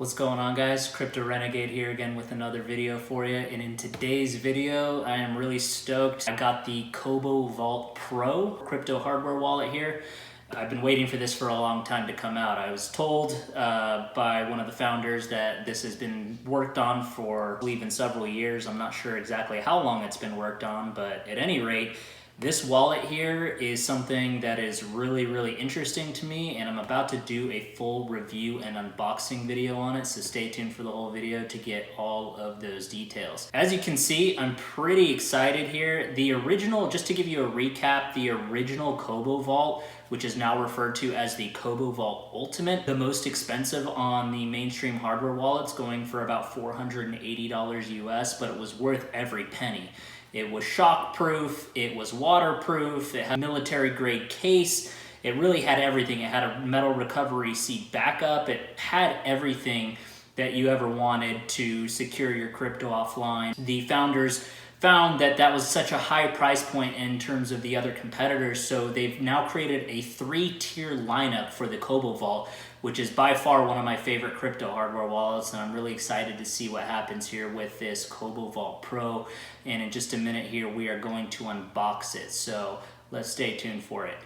What's going on, guys? Crypto Renegade here again with another video for you. And in today's video, I am really stoked. I got the Cobo Vault Pro crypto hardware wallet here. I've been waiting for this for a long time to come out. I was told by one of the founders that this has been worked on for even several years. I'm not sure exactly how long it's been worked on, but at any rate, this wallet here is something that is really interesting to me, and I'm about to do a full review and unboxing video on it, so stay tuned for the whole video to get all of those details. As you can see, I'm pretty excited here. The original, just to give you a recap, the original Cobo Vault, which is now referred to as the Cobo Vault Ultimate, the most expensive on the mainstream hardware wallets, going for about $480 US, but it was worth every penny. It was shockproof, it was waterproof, it had a military grade case, it really had everything. It had a metal recovery seat backup, it had everything that you ever wanted to secure your crypto offline. The founders found that that was such a high price point in terms of the other competitors, so they've now created a 3-tier lineup for the Cobo Vault, which is by far one of my favorite crypto hardware wallets, and I'm really excited to see what happens here with this Cobo Vault Pro. And in just a minute here, we are going to unbox it, so let's stay tuned for it.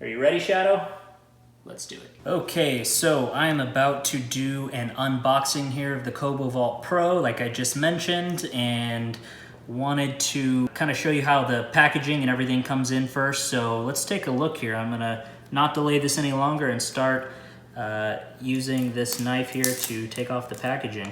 Are you ready, Shadow? Let's do it. Okay, so I am about to do an unboxing here of the Cobo Vault Pro, like I just mentioned, and wanted to kind of show you how the packaging and everything comes in first. So let's take a look here. I'm gonna not delay this any longer and start using this knife here to take off the packaging.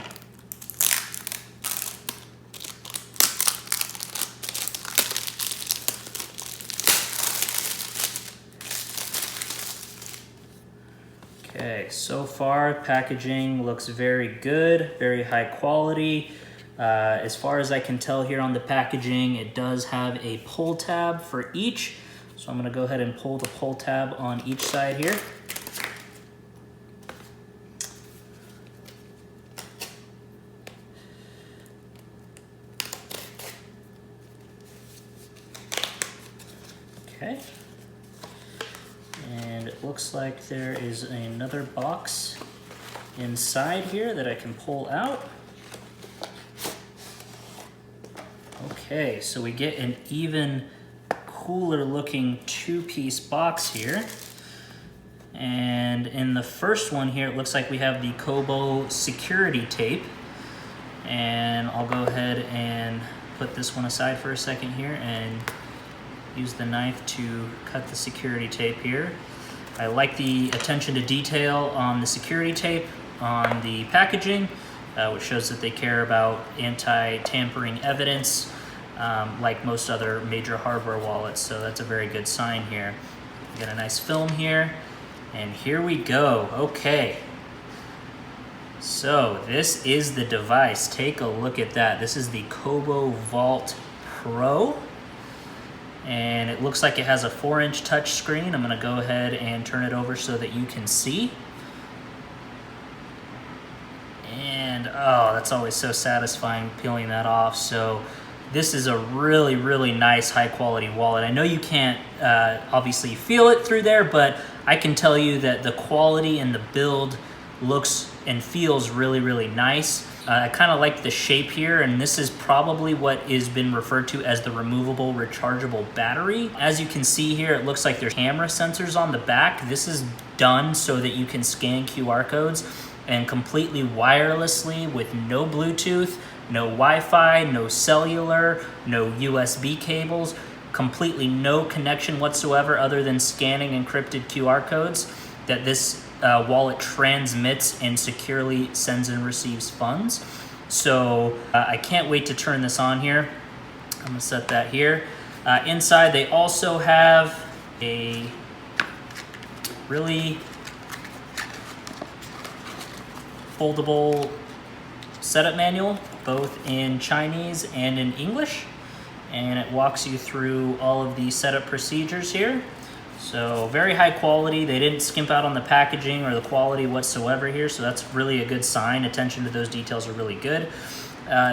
Okay, so far packaging looks very good, very high quality. As far as I can tell here on the packaging, it does have a pull tab for each. So I'm gonna go ahead and pull the pull tab on each side here. Okay. And it looks like there is another box inside here that I can pull out. Okay, so we get an even cooler looking 2-piece box here. And in the first one here, it looks like we have the Cobo security tape. And I'll go ahead and put this one aside for a second here and use the knife to cut the security tape here. I like the attention to detail on the security tape on the packaging, which shows that they care about anti-tampering evidence, like most other major hardware wallets, so that's a very good sign here. We got a nice film here, and here we go. Okay, so this is the device. Take a look at that. This is the Cobo Vault Pro, and it looks like it has a 4-inch touch screen. I'm gonna go ahead and turn it over so that you can see. And oh, that's always so satisfying peeling that off. So this is a really nice high quality wallet. I know you can't obviously feel it through there, but I can tell you that the quality and the build looks and feels really nice. I kind of like the shape here, and this is probably what has been referred to as the removable rechargeable battery. As you can see here, it looks like there's camera sensors on the back. This is done so that you can scan QR codes and completely wirelessly with no Bluetooth, no Wi-Fi, no cellular, no USB cables, completely no connection whatsoever other than scanning encrypted QR codes that this wallet transmits and securely sends and receives funds. So I can't wait to turn this on here. I'm gonna set that here. Inside they also have a really foldable setup manual, both in Chinese and in English, and it walks you through all of the setup procedures here. So very high quality. They didn't skimp out on the packaging or the quality whatsoever here, so that's really a good sign. Attention to those details are really good.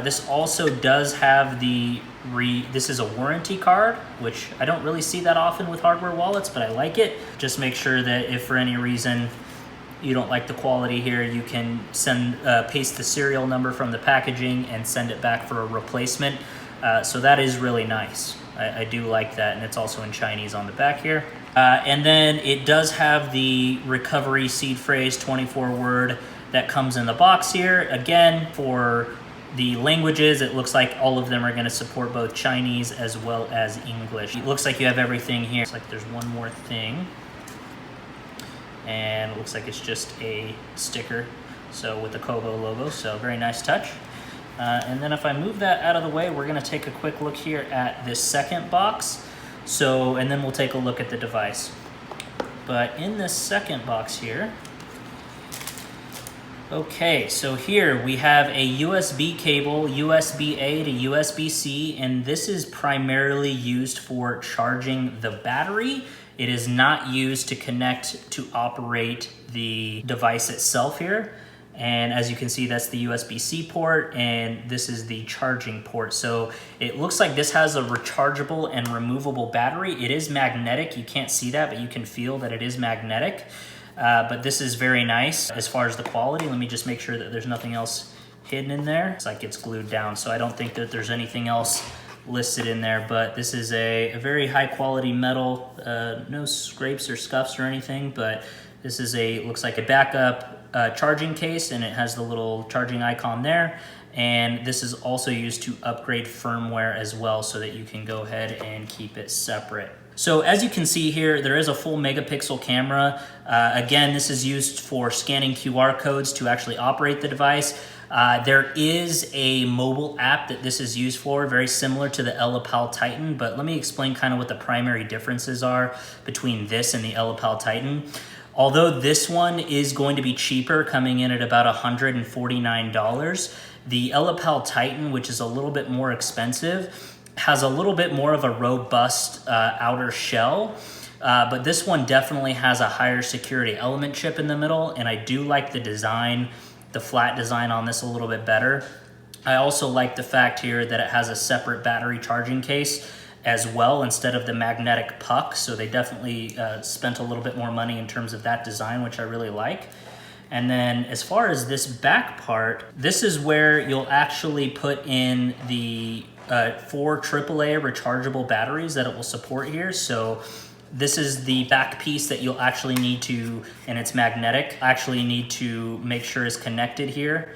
This also does have this is a warranty card, which I don't really see that often with hardware wallets, but I like it. Just make sure that if for any reason you don't like the quality here, you can paste the serial number from the packaging and send it back for a replacement. So that is really nice. I do like that, and it's also in Chinese on the back here. And then it does have the recovery seed phrase 24 word that comes in the box here. Again, for the languages, it looks like all of them are going to support both Chinese as well as English. It looks like you have everything here. It's like there's one more thing, and it looks like it's just a sticker, so with the Cobo logo, so very nice touch. And then if I move that out of the way, we're going to take a quick look here at this second box. So, and then we'll take a look at the device. But in this second box here, okay, so here we have a USB cable, USB-A to USB-C, and this is primarily used for charging the battery. It is not used to connect to operate the device itself here. And as you can see, that's the USB-C port, and this is the charging port. So it looks like this has a rechargeable and removable battery. It is magnetic. You can't see that, but you can feel that it is magnetic. But this is very nice as far as the quality. Let me just make sure that there's nothing else hidden in there. It's like it's glued down, so I don't think that there's anything else listed in there, but this is a very high quality metal, no scrapes or scuffs or anything, but this is looks like a backup charging case, and it has the little charging icon there. And this is also used to upgrade firmware as well, so that you can go ahead and keep it separate. So as you can see here, there is a full megapixel camera. Again, this is used for scanning QR codes to actually operate the device. There is a mobile app that this is used for, very similar to the Elapal Titan, but let me explain kind of what the primary differences are between this and the Elapal Titan. Although this one is going to be cheaper, coming in at about $149, the Elapal Titan, which is a little bit more expensive, has a little bit more of a robust outer shell, but this one definitely has a higher security element chip in the middle, and I do like the design, the flat design on this a little bit better. I also like the fact here that it has a separate battery charging case as well instead of the magnetic puck, so they definitely spent a little bit more money in terms of that design, which I really like. And then as far as this back part, this is where you'll actually put in the 4 AAA rechargeable batteries that it will support here. So this is the back piece that you'll actually need to, and it's magnetic, actually need to make sure is connected here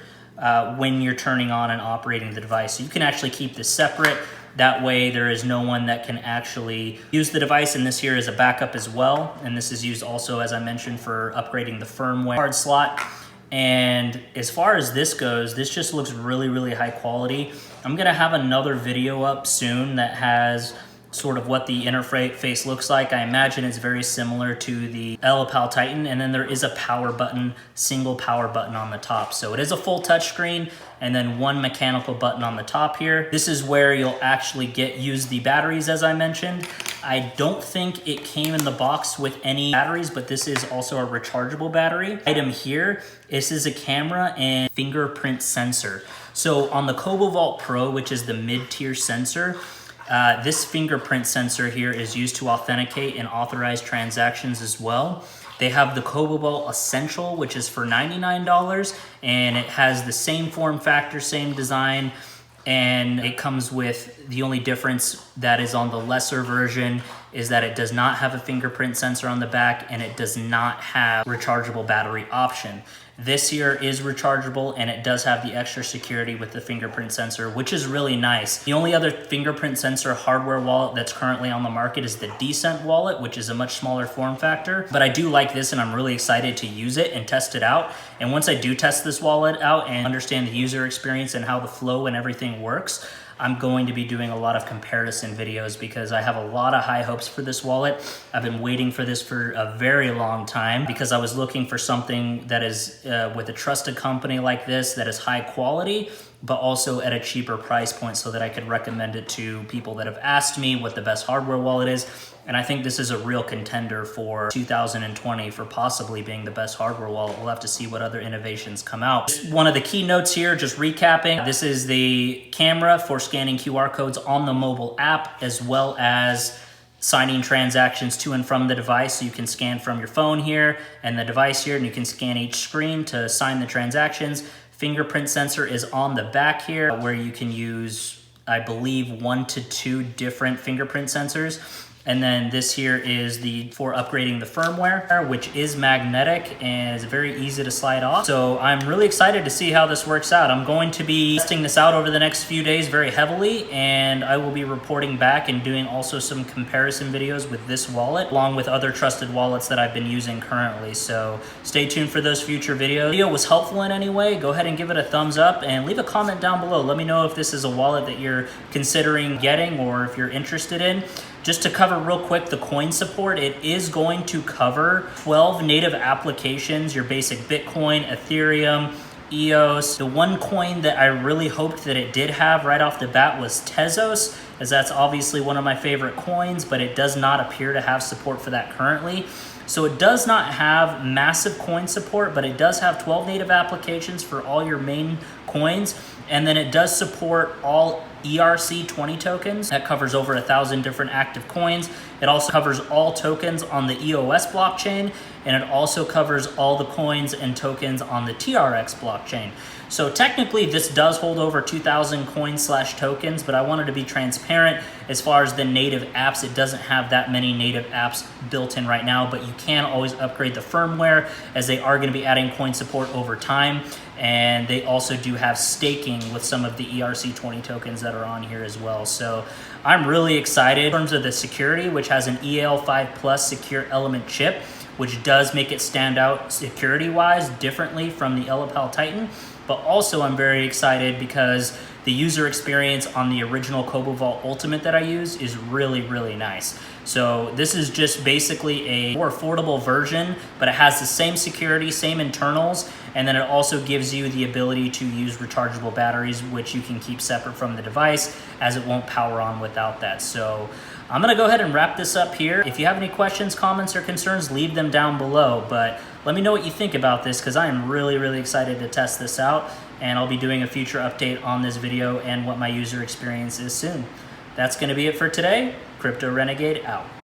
when you're turning on and operating the device. So you can actually keep this separate. That way there is no one that can actually use the device, and this here is a backup as well. And this is used also, as I mentioned, for upgrading the firmware card slot. And as far as this goes, this just looks really, really high quality. I'm gonna have another video up soon that has sort of what the interface looks like. I imagine it's very similar to the Elapal Titan, and then there is a power button, single power button on the top. So it is a full touchscreen, and then one mechanical button on the top here. This is where you'll actually use the batteries, as I mentioned. I don't think it came in the box with any batteries, but this is also a rechargeable battery. Item here, this is a camera and fingerprint sensor. So on the Cobo Vault Pro, which is the mid-tier sensor, this fingerprint sensor here is used to authenticate and authorize transactions as well. They have the Cobo Vault Essential, which is for $99, and it has the same form factor, same design, and it comes with, the only difference that is on the lesser version is that it does not have a fingerprint sensor on the back, and it does not have rechargeable battery option. This here is rechargeable, and it does have the extra security with the fingerprint sensor, which is really nice. The only other fingerprint sensor hardware wallet that's currently on the market is the Decent wallet, which is a much smaller form factor. But I do like this, and I'm really excited to use it and test it out. And once I do test this wallet out and understand the user experience and how the flow and everything works, I'm going to be doing a lot of comparison videos because I have a lot of high hopes for this wallet. I've been waiting for this for a very long time because I was looking for something that is with a trusted company like this that is high quality, but also at a cheaper price point so that I could recommend it to people that have asked me what the best hardware wallet is. And I think this is a real contender for 2020 for possibly being the best hardware wallet. We'll have to see what other innovations come out. One of the keynotes here, just recapping, this is the camera for scanning QR codes on the mobile app, as well as signing transactions to and from the device. So you can scan from your phone here and the device here, and you can scan each screen to sign the transactions. Fingerprint sensor is on the back here, where you can use, I believe, 1 to 2 different fingerprint sensors. And then this here is for upgrading the firmware, which is magnetic and is very easy to slide off. So I'm really excited to see how this works out. I'm going to be testing this out over the next few days very heavily, and I will be reporting back and doing also some comparison videos with this wallet, along with other trusted wallets that I've been using currently. So stay tuned for those future videos. If the video was helpful in any way, go ahead and give it a thumbs up and leave a comment down below. Let me know if this is a wallet that you're considering getting or if you're interested in. Just to cover real quick the coin support, it is going to cover 12 native applications, your basic Bitcoin, Ethereum, EOS. The one coin that I really hoped that it did have right off the bat was Tezos, as that's obviously one of my favorite coins, but it does not appear to have support for that currently. So it does not have massive coin support, but it does have 12 native applications for all your main coins. And then it does support all ERC20 tokens. That covers over 1,000 different active coins. It also covers all tokens on the EOS blockchain, and it also covers all the coins and tokens on the TRX blockchain. So technically this does hold over 2,000 coins/tokens, but I wanted to be transparent as far as the native apps. It doesn't have that many native apps built in right now, but you can always upgrade the firmware, as they are going to be adding coin support over time. And they also do have staking with some of the ERC20 tokens that are on here as well. So I'm really excited in terms of the security, which has an EAL5 Plus secure element chip, which does make it stand out security-wise differently from the Elapal Titan. But also I'm very excited because the user experience on the original Cobo Vault Ultimate that I use is really, really nice. So this is just basically a more affordable version, but it has the same security, same internals, and then it also gives you the ability to use rechargeable batteries, which you can keep separate from the device, as it won't power on without that. So I'm gonna go ahead and wrap this up here. If you have any questions, comments, or concerns, leave them down below. But let me know what you think about this, because I am really, really excited to test this out, and I'll be doing a future update on this video and what my user experience is soon. That's gonna be it for today. Crypto Renegade out.